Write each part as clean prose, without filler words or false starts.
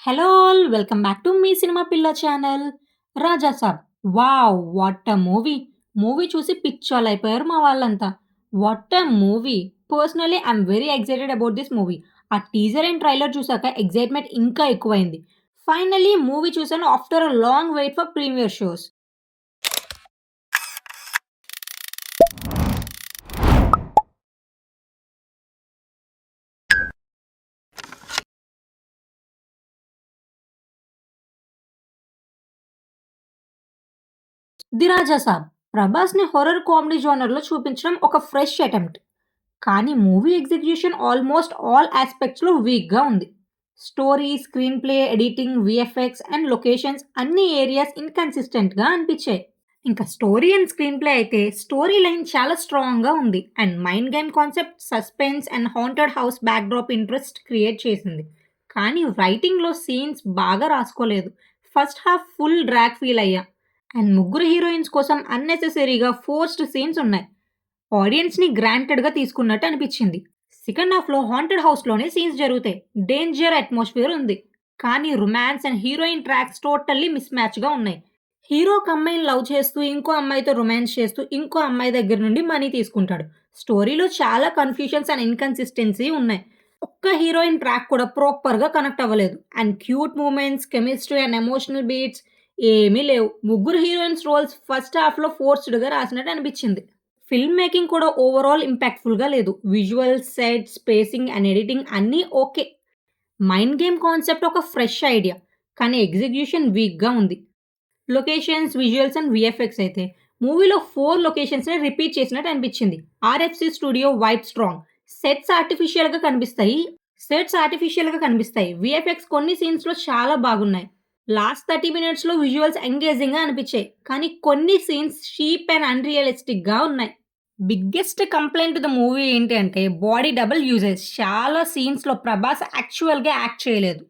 Hello all welcome back to మీ cinema పిల్ల channel. 'Raja Saab' wow! What a movie. Movie చూసి పిచ్చోళ్ళైపోయారు మా వాళ్ళంతా. What a movie. Personally I'm very excited about this movie. ఆ teaser and trailer చూసాక excitement ఇంకా ఎక్కువైంది. ఫైనల్లీ మూవీ చూసాను after a long wait for premiere shows. 'The Raja Saab' ప్రభాస్‌ని హారర్ కామెడీ జోనర్‌లో చూపించడం ఒక ఫ్రెష్ అటెంప్ట్. కానీ మూవీ ఎగ్జిక్యూషన్ ఆల్మోస్ట్ ఆల్ యాస్పెక్ట్స్‌లో వీక్‌గా ఉంది. Story, screen play, editing, VFX and locations అన్ని ఏరియాస్ ఇన్‌కన్సిస్టెంట్‌గా అనిపించాయి. ఇంకా స్టోరీ అండ్ స్క్రీన్ ప్లే అయితే స్టోరీ లైన్ చాలా స్ట్రాంగ్‌గా ఉంది. And mind game concept, suspense and haunted house backdrop interest create చేసింది. కానీ రైటింగ్‌లో సీన్స్ బాగా రాసుకోలేదు. First half full drag feel అయ్యా. అండ్ ముగ్గురు హీరోయిన్స్ కోసం అన్నెసెసరీగా ఫోర్స్డ్ సీన్స్ ఉన్నాయి. ఆడియన్స్‌ని గ్రాంటెడ్‌గా తీసుకున్నట్టు అనిపిచ్చింది. సెకండ్ హాఫ్‌లో హాంటెడ్ హౌస్‌లోనే సీన్స్ జరుగుతాయి. డేంజర్ అట్మాస్ఫియర్ ఉంది. కానీ romance and heroine tracks totally miss మ్యాచ్‌గా ఉన్నాయి. హీరో ఒక అమ్మాయిని లవ్ చేస్తూ, ఇంకో అమ్మాయితో రొమాన్స్ చేస్తూ, ఇంకో అమ్మాయి దగ్గర నుండి మనీ తీసుకుంటాడు. స్టోరీలో చాలా కన్‌ఫ్యూషన్స్ అండ్ ఇన్‌కన్సిస్టెన్సీ ఉన్నాయి. ఒక్క హీరోయిన్ ట్రాక్ కూడా ప్రాపర్‌గా కనెక్ట్ అవ్వలేదు. And cute moments, chemistry and emotional beats ఏమీ లేవు. ముగ్గురు హీరోయిన్స్ రోల్స్ ఫస్ట్ హాఫ్‌లో ఫోర్స్‌డ్‌గా రాసినట్టు అనిపిచ్చింది. ఫిల్మ్ మేకింగ్ కూడా ఓవరాల్ ఇంపాక్ట్‌ఫుల్‌గా లేదు. Visuals, sets, spacing and editing అన్నీ ఓకే. మైండ్ గేమ్ కాన్సెప్ట్ ఒక ఫ్రెష్ ఐడియా. కానీ ఎగ్జిక్యూషన్ వీక్‌గా ఉంది. లొకేషన్స్, విజువల్స్ అండ్ వీఎఫ్ఎక్స్ అయితే మూవీలో 4 లొకేషన్స్‌ని రిపీట్ చేసినట్టు అనిపిచ్చింది. RFC studio vibe strong. Sets ఆర్టిఫిషియల్‌గా కనిపిస్తాయి. వీఎఫ్ఎక్స్ కొన్ని సీన్స్‌లో చాలా బాగున్నాయి. లాస్ట్ 30 మినిట్స్‌లో విజువల్స్ ఎంగేజింగ్‌గా అనిపిచ్చాయి. కానీ కొన్ని సీన్స్ చీప్ అండ్ అన్‌రియలిస్టిక్‌గా ఉన్నాయి. బిగ్గెస్ట్ కంప్లెయింట్ ద మూవీ ఏంటి అంటే బాడీ డబుల్ యూసేజ్. చాలా సీన్స్‌లో ప్రభాస్ యాక్చువల్‌గా యాక్ట్ చేయలేదు.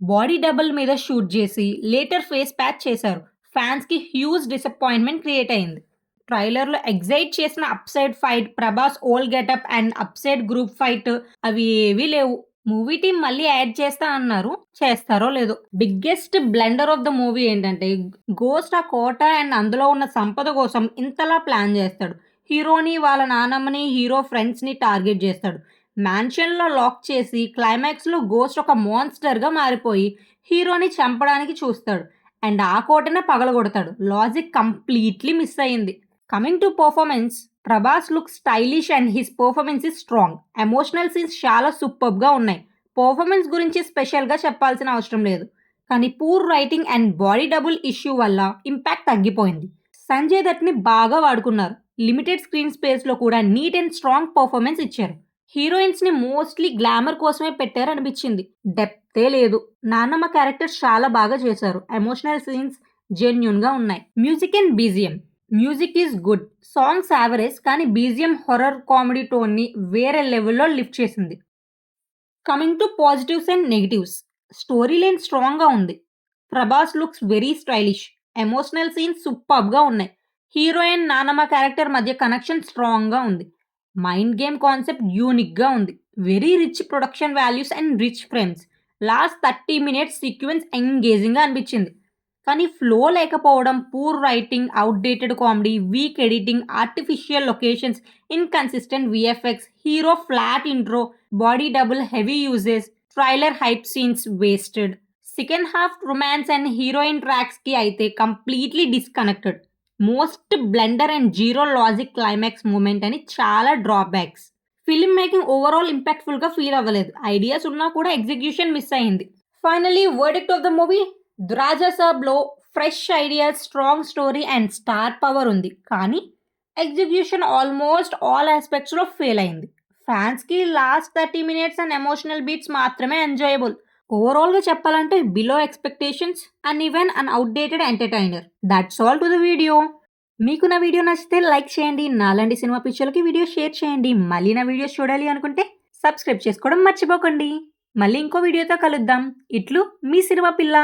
బాడీ డబుల్ మీద షూట్ చేసి లేటర్ ఫేస్ ప్యాచ్ చేశారు. ఫ్యాన్స్‌కి హ్యూజ్ డిసప్పాయింట్‌మెంట్ క్రియేట్ అయింది. ట్రైలర్‌లో ఎక్సైట్ చేసిన upside fight, Prabhas old getup and upside group fight అవి ఏవీ లేవు. మూవీ టీమ్ మళ్ళీ యాడ్ చేస్తా అన్నారు. చేస్తారో లేదో. Biggest blunder of the movie ఏంటంటే గోస్ట్ ఆ కోట అండ్ అందులో ఉన్న సంపద కోసం ఇంతలా ప్లాన్ చేస్తాడు. హీరోని, వాళ్ళ నానమ్మని, హీరో ఫ్రెండ్స్‌ని టార్గెట్ చేస్తాడు. మ్యాన్షన్‌లో లాక్ చేసి క్లైమాక్స్‌లో గోస్ట్ ఒక మాన్‌స్టర్‌గా మారిపోయి హీరోని చంపడానికి చూస్తాడు. అండ్ ఆ కోటనే పగలగొడతాడు. లాజిక్ కంప్లీట్‌లీ మిస్ అయింది. Coming to performance, Prabhas look stylish and his performance is strong. Emotional scenes చాలా సూపర్బ్‌గా ఉన్నాయి. పర్ఫార్మెన్స్ గురించి స్పెషల్‌గా చెప్పాల్సిన అవసరం లేదు. కానీ poor writing and body double issue వల్ల ఇంపాక్ట్ తగ్గిపోయింది. సంజయ్ దత్‌ని బాగా వాడుకున్నారు. లిమిటెడ్ స్క్రీన్ స్పేస్‌లో కూడా నీట్ అండ్ స్ట్రాంగ్ పర్ఫార్మెన్స్ ఇచ్చారు. హీరోయిన్స్‌ని మోస్ట్‌లీ గ్లామర్ కోసమే పెట్టారనిపించింది. డెప్తే లేదు. నాన్నమ్మ క్యారెక్టర్ చాలా బాగా చేశారు. ఎమోషనల్ సీన్స్ జెన్యూన్‌గా ఉన్నాయి. Music and BGM. Music is good. Songs average కానీ బీజీఎం హారర్ కామెడీ టోన్‌ని వేరే లెవెల్‌లో లిఫ్ట్ చేసింది. Coming to positives and negatives. Story line స్ట్రాంగ్‌గా ఉంది. Prabhas looks very stylish. Emotional scenes సూపర్బ్‌గా ఉన్నాయి. హీరో అండ్ నానమ్మ క్యారెక్టర్ మధ్య కనెక్షన్ స్ట్రాంగ్‌గా ఉంది. మైండ్ గేమ్ కాన్సెప్ట్ యూనిక్‌గా ఉంది. Very rich production values and rich frames. Last 30 minutes sequence ఎంగేజింగ్‌గా అనిపించింది. కానీ ఫ్లో లేకపోవడం, poor writing, outdated comedy, weak editing, artificial locations, inconsistent VFX, hero flat intro, body double heavy usage, trailer hype scenes wasted. Second half romance and heroine ట్రాక్స్‌కి అయితే completely disconnected. Most blender and zero logic climax moment అని చాలా drawbacks. Film making overall ఇంపాక్ట్‌ఫుల్‌గా feel అవ్వలేదు. Ideas ఉన్నా కూడా execution miss అయింది. Finally verdict of the movie 'Raja సాబ్‌లో' fresh ideas, strong story and star power ఉంది. కానీ ఎగ్జిక్యూషన్ ఆల్మోస్ట్ ఆల్ ఆస్పెక్ట్స్‌లో ఫెయిల్ అయింది. ఫ్యాన్స్‌కి last 30 minutes and emotional beats మాత్రమే ఎంజాయబుల్. ఓవరాల్‌గా చెప్పాలంటే below expectations and even an outdated entertainer. That's all to the video. మీకు నా వీడియో నచ్చితే లైక్ చేయండి. నాలాంటి సినిమా పిక్చర్‌లకి వీడియో షేర్ చేయండి. మళ్ళీ నా వీడియోస్ చూడాలి అనుకుంటే సబ్స్క్రైబ్ చేసుకోవడం మర్చిపోకండి. మళ్ళీ ఇంకో వీడియోతో కలుద్దాం. ఇట్లు మీ సినిమా పిల్ల.